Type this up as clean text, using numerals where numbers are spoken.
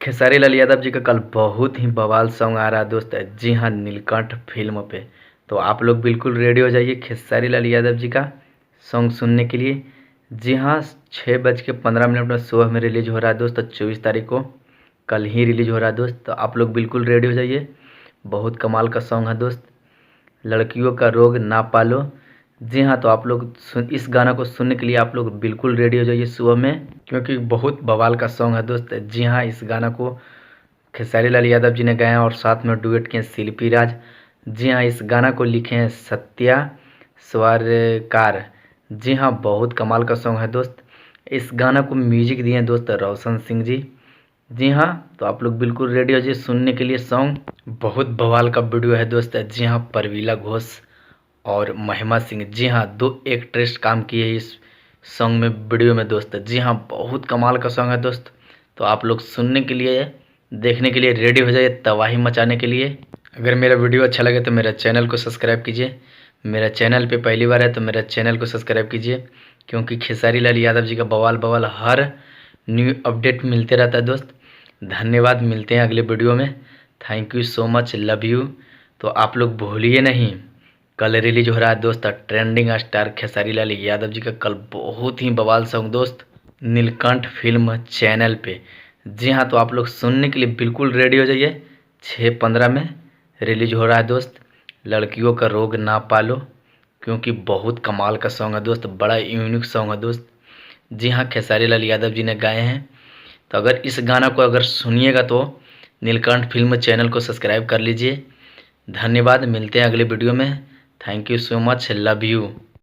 खेसारी लाल यादव जी का कल बहुत ही बवाल सॉन्ग आ रहा है दोस्त। जी हाँ, नीलकंठ फिल्म पे। तो आप लोग बिल्कुल रेडी हो जाइए खेसारी लाल यादव जी का सॉन्ग सुनने के लिए। जी हाँ, 6:15 में सुबह में रिलीज हो रहा है दोस्त। 24 तारीख को कल ही रिलीज हो रहा है दोस्त। तो आप लोग बिल्कुल रेडी हो जाइए। बहुत कमाल का सॉन्ग है दोस्त। लड़कियों का रोग ना पालो। जी हाँ, तो आप लोग इस गाना को सुनने के लिए आप लोग बिल्कुल रेडी हो जाइए सुबह में, क्योंकि बहुत बवाल का सॉन्ग है दोस्त। जी हाँ, इस गाना को खेसारी लाल यादव जी ने गाया और साथ में डुएट किए शिल्पी राज। जी हाँ, इस गाना को लिखे हैं सत्या स्वारकार। जी हाँ, बहुत कमाल का सॉन्ग है दोस्त। इस गाना को म्यूजिक दिए हैं दोस्त रोशन सिंह जी। जी हाँ, तो आप लोग बिल्कुल रेडी हो जाइए सुनने के लिए सॉन्ग। बहुत बवाल का वीडियो है दोस्त। जी हाँ, परवीला घोष और महिमा सिंह, जी हाँ, दो एक्ट्रेस काम किए हैं इस सॉन्ग में, वीडियो में दोस्त। जी हाँ, बहुत कमाल का सॉन्ग है दोस्त। तो आप लोग सुनने के लिए देखने के लिए रेडी हो जाइए तबाही मचाने के लिए। अगर मेरा वीडियो अच्छा लगे तो मेरा चैनल को सब्सक्राइब कीजिए। मेरा चैनल पे पहली बार है तो मेरा चैनल को सब्सक्राइब कीजिए, क्योंकि खेसारी लाल यादव जी का बवाल बवाल हर न्यू अपडेट मिलते रहता है दोस्त। धन्यवाद, मिलते हैं अगले वीडियो में। Thank you so much, love you. तो आप लोग भूलिए नहीं, कल रिलीज हो रहा है दोस्त ट्रेंडिंग स्टार खेसारी लाल यादव जी का कल बहुत ही बवाल सॉन्ग दोस्त, नीलकंठ फिल्म चैनल पे। जी हाँ, तो आप लोग सुनने के लिए बिल्कुल रेडी हो जाइए। 6:15 में रिलीज हो रहा है दोस्त, लड़कियों का रोग ना पालो। क्योंकि बहुत कमाल का सॉन्ग है दोस्त, बड़ा यूनिक सॉन्ग है दोस्त। जी हाँ, खेसारी लाल यादव जी ने गाए हैं। तो अगर इस गाना को अगर सुनिएगा तो नीलकंठ फिल्म चैनल को सब्सक्राइब कर लीजिए। धन्यवाद, मिलते हैं अगले वीडियो में। Thank you so much, love you.